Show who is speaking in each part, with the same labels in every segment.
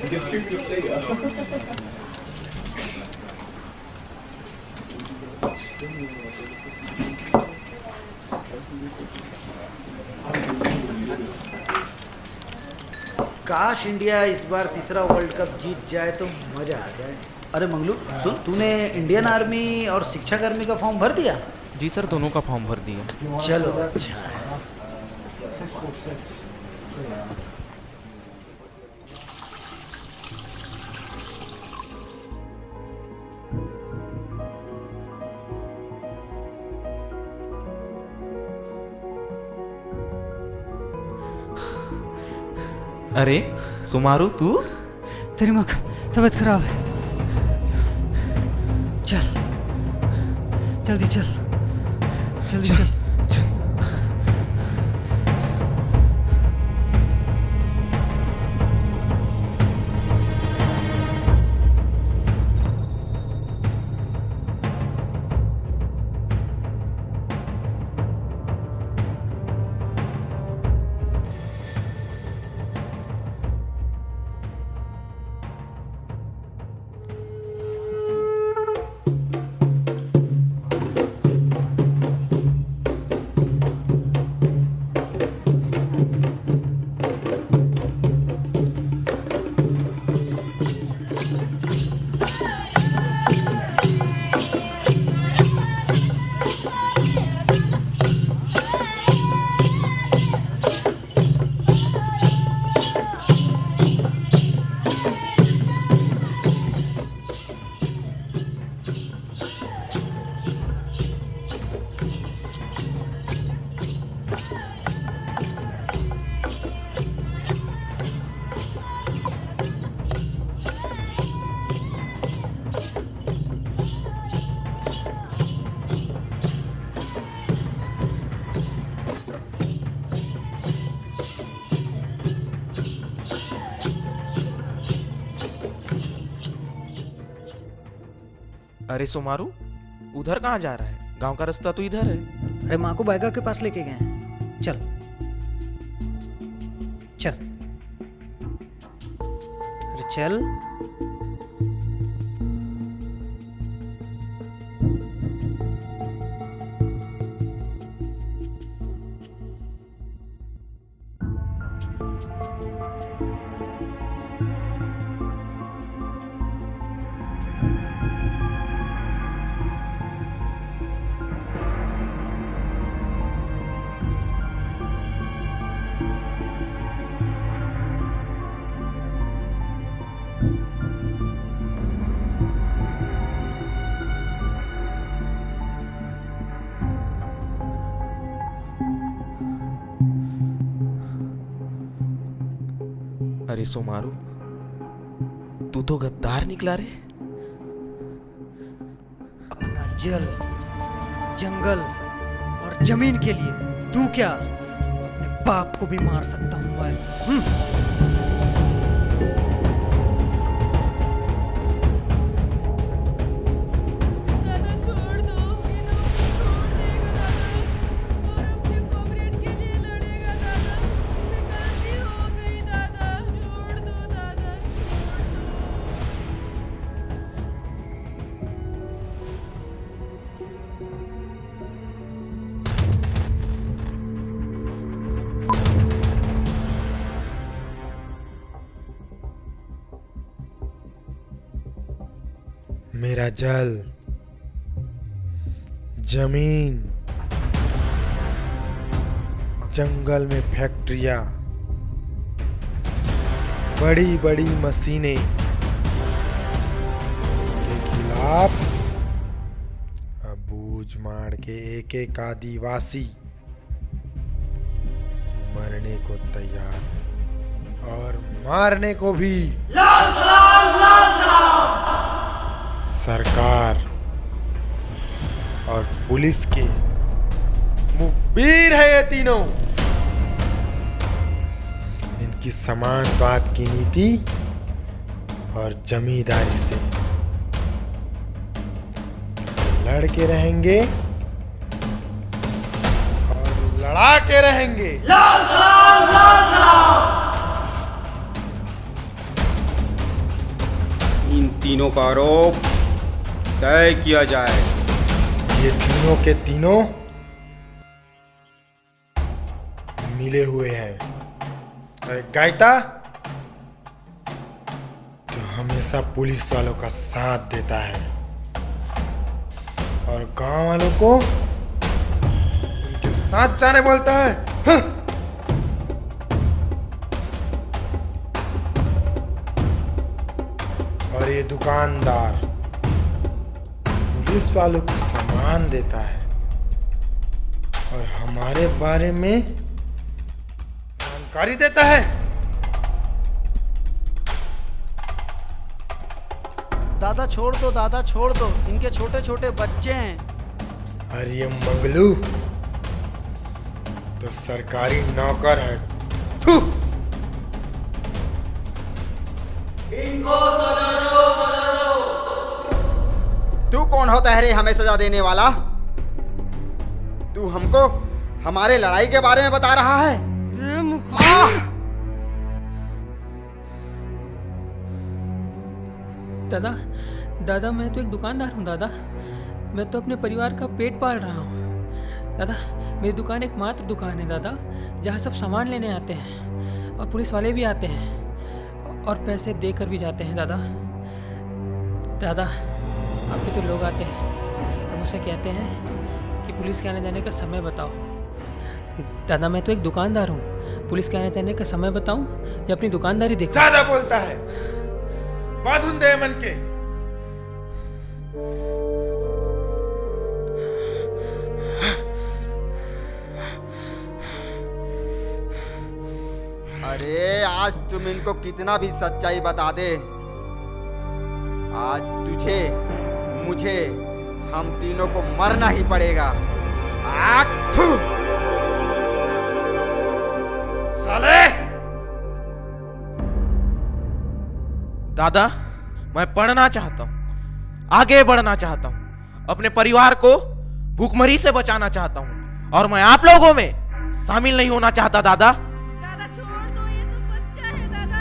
Speaker 1: काश इंडिया इस बार तीसरा वर्ल्ड कप जीत जाए तो मजा आ जाए। अरे मंगलू सुन, तूने इंडियन आर्मी और शिक्षाकर्मी का फॉर्म भर दिया?
Speaker 2: जी सर, दोनों का फॉर्म भर दिया।
Speaker 1: चलो अच्छा है।
Speaker 2: अरे सुमारू, तू?
Speaker 3: तेरी माँ का तबीयत खराब है। चल जल्दी चल, जल्दी चल।
Speaker 2: अरे सुमारू, उधर कहाँ जा रहा है? गांव का रास्ता तो इधर है।
Speaker 3: अरे माँ को बैगा के पास लेके गए हैं। चल चल, अरे चल।
Speaker 2: अरे सुमारू, तू तो गद्दार निकला रे।
Speaker 3: अपना जल, जंगल और जमीन के लिए तू क्या अपने बाप को भी मार सकता हूं मैं।
Speaker 4: मेरा जल, जमीन, जंगल में फैक्ट्रियां, बड़ी बड़ी मशीनें के खिलाफ अब बूझमाड़ के एक एक आदिवासी मरने को तैयार है और मारने को भी।
Speaker 1: लाल सलाम, लाल सलाम।
Speaker 4: सरकार और पुलिस के मुखबिर है ये तीनों। इनकी समानवाद की नीति और जमींदारी से लड़ के रहेंगे और लड़ा के रहेंगे।
Speaker 1: लाल सलाम, लाल सलाम।
Speaker 5: तीनों का आरोप तय किया जाए।
Speaker 4: ये तीनों के तीनों मिले हुए हैं। अरे गायता तो हमेशा पुलिस वालों का साथ देता है और गांव वालों को उनके साथ जाने बोलता है। हाँ? और ये दुकानदार पुलिस वालों को सामान देता है और हमारे बारे में जानकारी देता है।
Speaker 1: दादा छोड़ दो, दादा छोड़ दो, इनके छोटे छोटे बच्चे हैं।
Speaker 4: और ये मंगलू तो सरकारी नौकर है। थू!
Speaker 5: तू कौन होता है रे हमें सजा देने वाला? तू हमको हमारे लड़ाई के बारे में बता रहा है?
Speaker 6: दादा दादा मैं तो एक दुकानदार हूँ दादा। मैं तो अपने परिवार का पेट पाल रहा हूँ दादा। मेरी दुकान एक मात्र दुकान है दादा, जहाँ सब सामान लेने आते हैं और पुलिस वाले भी आते हैं और पैसे देकर भी जाते हैं दादा। दादा आपके तो लोग आते हैं और मुझसे कहते हैं कि पुलिस के आने जाने का समय बताओ। दादा मैं तो एक दुकानदार हूँ, पुलिस के आने जाने का समय बताऊँ या अपनी दुकानदारी देखूँ?
Speaker 4: ज्यादा बोलता है, बाधुन दे मन के।
Speaker 5: अरे आज तुम इनको कितना भी सच्चाई बता दे, आज तुझे मुझे हम तीनों को मरना ही पड़ेगा।
Speaker 4: साले!
Speaker 2: दादा मैं पढ़ना चाहता हूँ, आगे बढ़ना चाहता हूँ, अपने परिवार को भूखमरी से बचाना चाहता हूँ और मैं आप लोगों में शामिल नहीं होना चाहता। दादा
Speaker 7: दादा छोड़ दो, ये तो बच्चा है दादा।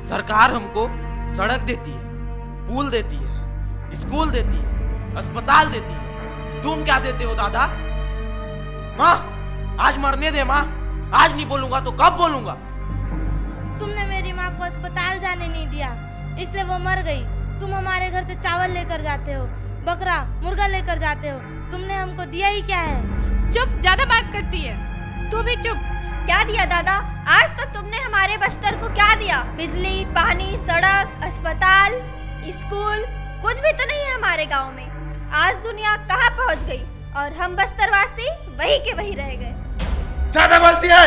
Speaker 2: सरकार हमको सड़क देती है, पुल देती है, स्कूल देती है, अस्पताल देती है। तुम क्या देते हो दादा? माँ आज मरने दे माँ, आज नहीं बोलूंगा तो कब बोलूंगा?
Speaker 7: तुमने मेरी माँ को अस्पताल जाने नहीं दिया, इसलिए वो मर गई। तुम हमारे घर से चावल लेकर जाते हो, बकरा मुर्गा लेकर जाते हो, तुमने हमको दिया ही क्या है?
Speaker 8: चुप, ज्यादा बात करती है। तू भी चुप।
Speaker 9: क्या दिया दादा? आज तक तुमने हमारे बस्तर को क्या दिया? बिजली, पानी, सड़क, अस्पताल, स्कूल, कुछ भी तो नहीं है हमारे गांव में। आज दुनिया कहाँ पहुँच गई और हम बस्तरवासी वही के वही रह गए।
Speaker 4: ज्यादा बोलती है।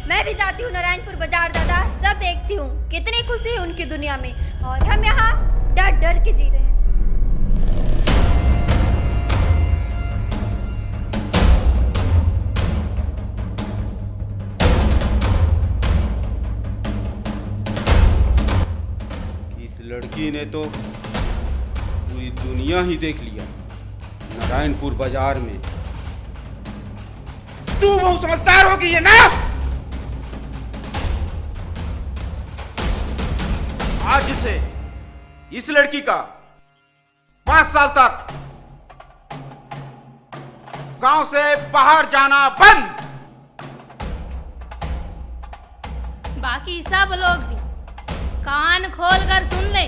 Speaker 9: मैं भी जाती हूँ नारायणपुर बाजार दादा, सब देखती हूँ कितनी खुशी है उनकी दुनिया में और हम यहाँ डर डर के जी रहे हैं।
Speaker 5: इस लड़की ने तो पूरी दुनिया ही देख लिया नारायणपुर बाजार में।
Speaker 4: तू बहुत समझदार होगी ये ना।
Speaker 5: आज से इस लड़की का 5 साल तक गांव से बाहर जाना बंद।
Speaker 8: बाकी सब लोग भी कान खोल कर सुन ले।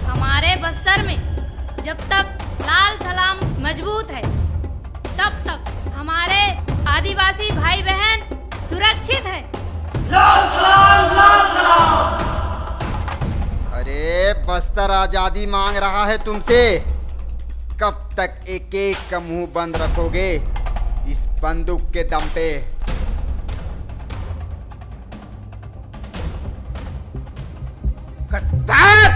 Speaker 8: हमारे बस्तर में जब तक लाल सलाम मजबूत है तब तक हमारे आदिवासी भाई बहन सुरक्षित है।
Speaker 5: लाल सलाम, लाल सलाम। अरे बस्तर आजादी मांग रहा है तुमसे। कब तक एक एक का मुंह बंद रखोगे इस बंदूक के दम पे? गद्दार!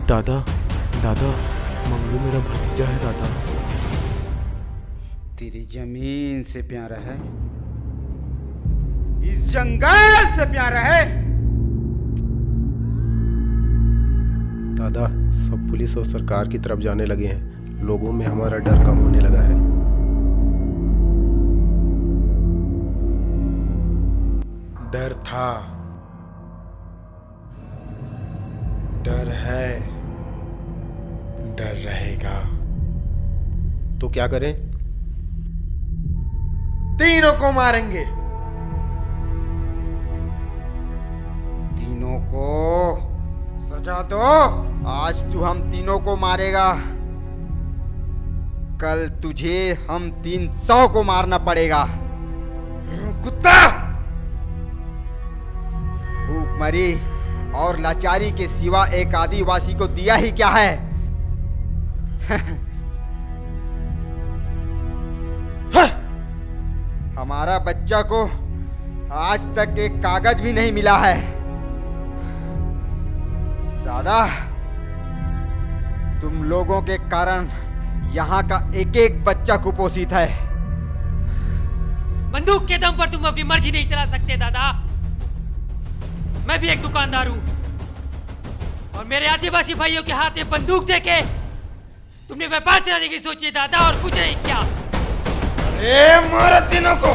Speaker 2: दादा दादा मंगलू मेरा भतीजा है दादा।
Speaker 5: तेरी जमीन से प्यारा है, इस जंगल से प्यारा है।
Speaker 10: दादा सब पुलिस और सरकार की तरफ जाने लगे हैं, लोगों में हमारा डर कम होने लगा है।
Speaker 4: था। डर है, डर रहेगा।
Speaker 10: तो क्या करें?
Speaker 4: तीनों को मारेंगे।
Speaker 5: तीनों को सजा दो। आज तू हम तीनों को मारेगा, कल तुझे हम 300 को मारना पड़ेगा।
Speaker 4: कुत्ता!
Speaker 5: भूखमरी और लाचारी के सिवा एक आदिवासी को दिया ही क्या है? हमारा बच्चा को आज तक एक कागज भी नहीं मिला है। दादा, तुम लोगों के कारण यहाँ का एक एक बच्चा कुपोषित है।
Speaker 6: बंदूक के दम पर तुम अपनी मर्जी नहीं चला सकते दादा। मैं भी एक दुकानदार हूं और मेरे आदिवासी भाइयों के हाथ में बंदूक देके तुमने व्यापार चलाने की सोची है दादा, और कुछ नहीं क्या?
Speaker 4: अरे मारो तीनों को।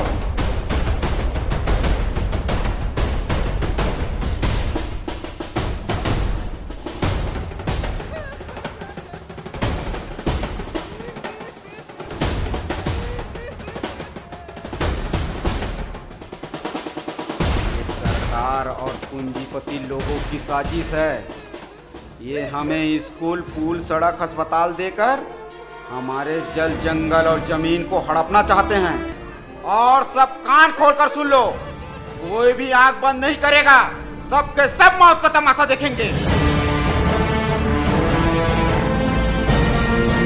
Speaker 5: सरकार और पूंजीपति लोगों की साजिश है। ये हमें स्कूल, पुल, सड़क, अस्पताल देकर हमारे जल, जंगल और जमीन को हड़पना चाहते हैं। और सब कान खोलकर सुन लो, कोई भी आंख बंद नहीं करेगा। सबके सब मौत का तमाशा देखेंगे।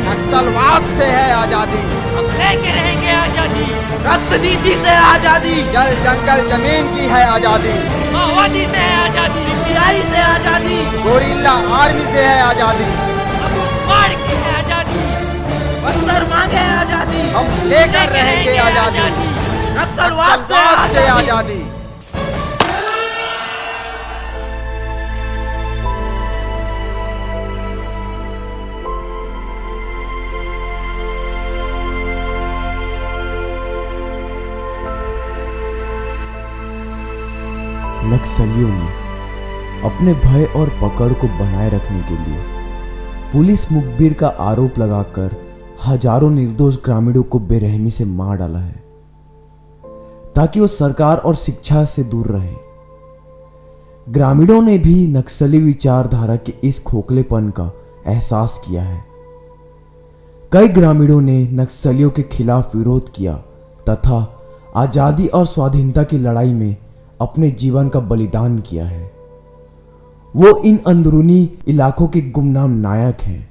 Speaker 5: नक्सलवाद से है आजादी,
Speaker 6: हम लेके रहेंगे आजादी।
Speaker 2: रक्त नीति से आजादी,
Speaker 5: जल, जंगल, जमीन की है आजादी।
Speaker 6: माओवादी से है आजादी,
Speaker 2: सीपीआई से आजादी,
Speaker 5: गोरिल्ला आर्मी से है आजादी।
Speaker 6: मार की है आजादी।
Speaker 2: बस्तर मांगे आजादी,
Speaker 5: हम लेकर रहेंगे आजादी।
Speaker 2: नक्सलवाद से
Speaker 5: आजादी।
Speaker 11: नक्सलियों ने अपने भय और पकड़ को बनाए रखने के लिए पुलिस मुखबिर का आरोप लगाकर हजारों निर्दोष ग्रामीणों को बेरहमी से मार डाला है, ताकि वो सरकार और शिक्षा से दूर रहे। ग्रामीणों ने भी नक्सली विचारधारा के इस खोखलेपन का एहसास किया है। कई ग्रामीणों ने नक्सलियों के खिलाफ विरोध किया तथा आजादी और स्वाधीनता की लड़ाई में अपने जीवन का बलिदान किया है। वो इन अंदरूनी इलाकों के गुमनाम नायक हैं